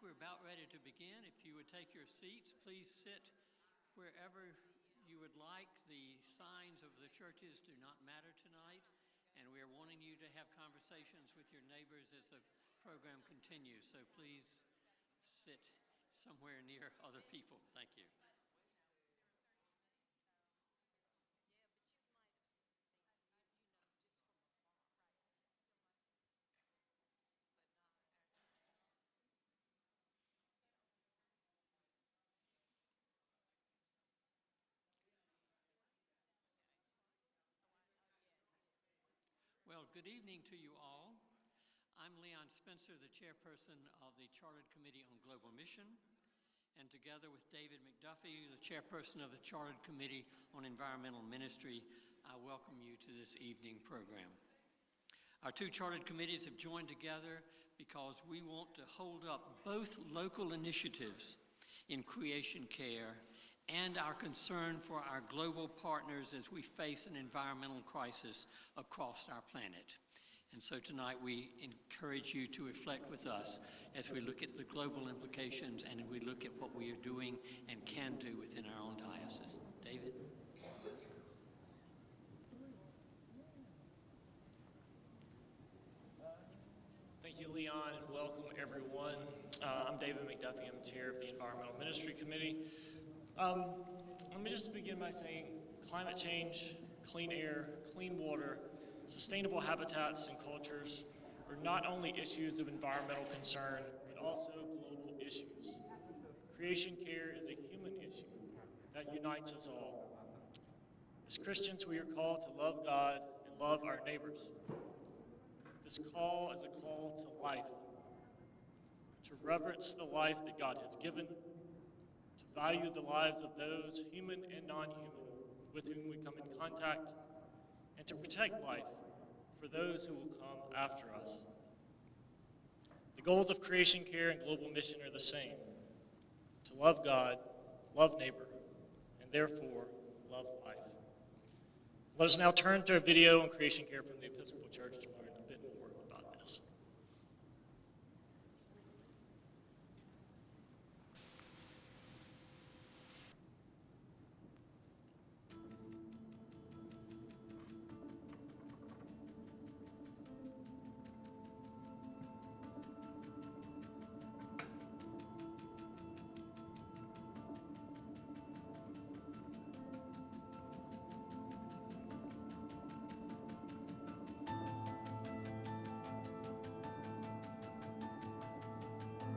We're about ready to begin. If you would take your seats, please sit wherever you would like. The signs of the churches do not matter tonight, and we are wanting you to have conversations with your neighbors as the program continues. So please sit somewhere near other people. Thank you. Well, good evening to you all. I'm Leon Spencer, the chairperson of the Chartered Committee on Global Mission, and together with David McDuffie, the chairperson of the Chartered Committee on Environmental Ministry, I welcome you to this evening program. Our two chartered committees have joined together because we want to hold up both local initiatives in creation care and our concern for our global partners as we face an environmental crisis across our planet. And so tonight we encourage you to reflect with us as we look at the global implications and we look at what we are doing and can do within our own diocese. David? Thank you, Leon, and welcome everyone. I'm David McDuffie. I'm the chair of the Environmental Ministry Committee. Let me just begin by saying climate change, clean air, clean water, sustainable habitats and cultures are not only issues of environmental concern, but also global issues. Creation care is a human issue that unites us all. As Christians, we are called to love God and love our neighbors. This call is a call to life, to reverence the life that God has given, to value the lives of those, human and non-human, with whom we come in contact, and to protect life for those who will come after us. The goals of creation care and global mission are the same: to love God, love neighbor, and therefore love life. Let us now turn to a video on creation care from the Episcopal Church to learn a bit more about this.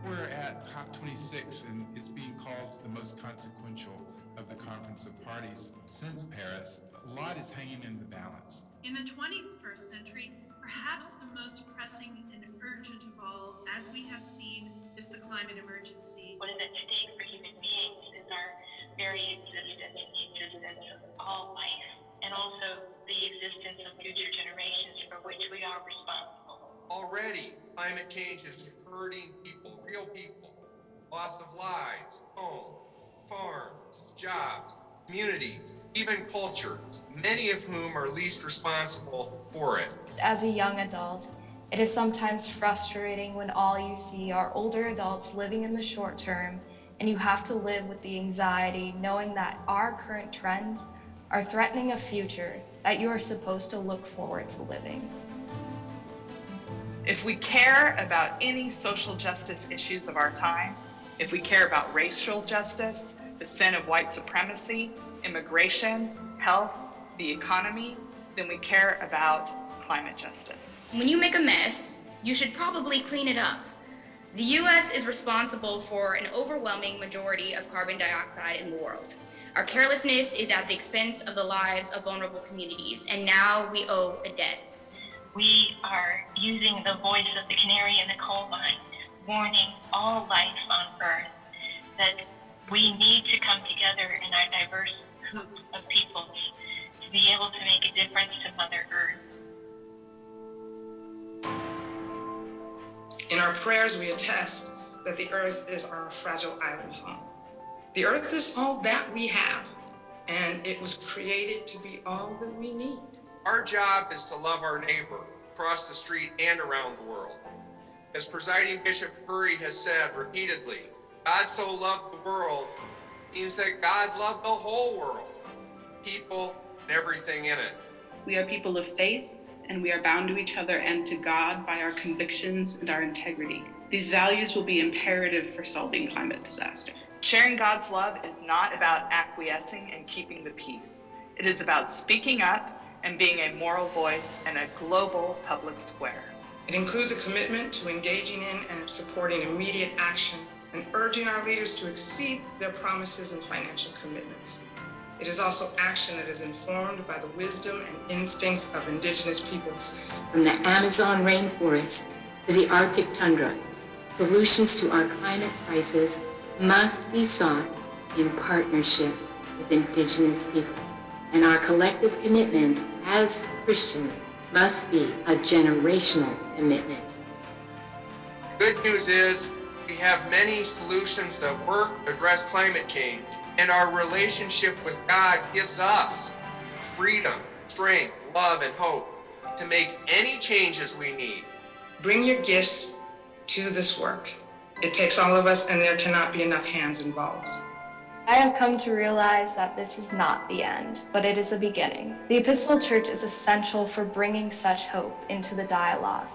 We're at COP26, and it's being called the most consequential of the Conference of Parties since Paris. A lot is hanging in the balance. In the 21st century, perhaps the most pressing and urgent of all, as we have seen, is the climate emergency. What is at stake for human beings is our very existence and the existence of all life, and also the existence of future generations for which we are responsible. Already, climate change is hurting people, real people. Loss of lives, home, farms, jobs, communities, even cultures, many of whom are least responsible for it. As a young adult, it is sometimes frustrating when all you see are older adults living in the short term, and you have to live with the anxiety knowing that our current trends are threatening a future that you are supposed to look forward to living. If we care about any social justice issues of our time, if we care about racial justice, the sin of white supremacy, immigration, health, the economy, then we care about climate justice. When you make a mess, you should probably clean it up. The US is responsible for an overwhelming majority of carbon dioxide in the world. Our carelessness is at the expense of the lives of vulnerable communities, and now we owe a debt. We are using the voice of the canary in the coal mine, warning all life on Earth that we need to come together in our diverse group of peoples to be able to make a difference to Mother Earth. In our prayers, we attest that the earth is our fragile island home. The earth is all that we have, and it was created to be all that we need. Our job is to love our neighbor across the street and around the world. as presiding Bishop Curry has said repeatedly, God so loved the world means that God loved the whole world, people and everything in it. We are people of faith, and we are bound to each other and to God by our convictions and our integrity. These values will be imperative for solving climate disaster. Sharing God's love is not about acquiescing and keeping the peace. It is about speaking up and being a moral voice in a global public square. It includes a commitment to engaging in and supporting immediate action and urging our leaders to exceed their promises and financial commitments. It is also action that is informed by the wisdom and instincts of indigenous peoples. From the Amazon rainforest to the Arctic tundra, solutions to our climate crisis must be sought in partnership with indigenous people. And our collective commitment as Christians must be a generational commitment. Good news is we have many solutions that work to address climate change, and our relationship with God gives us freedom, strength, love, and hope to make any changes we need. Bring your gifts to this work. It takes all of us, and there cannot be enough hands involved. I have come to realize that this is not the end, but it is a beginning. The Episcopal Church is essential for bringing such hope into the dialogue.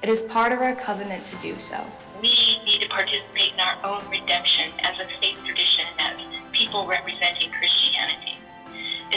It is part of our covenant to do so. We need to participate in our own redemption as a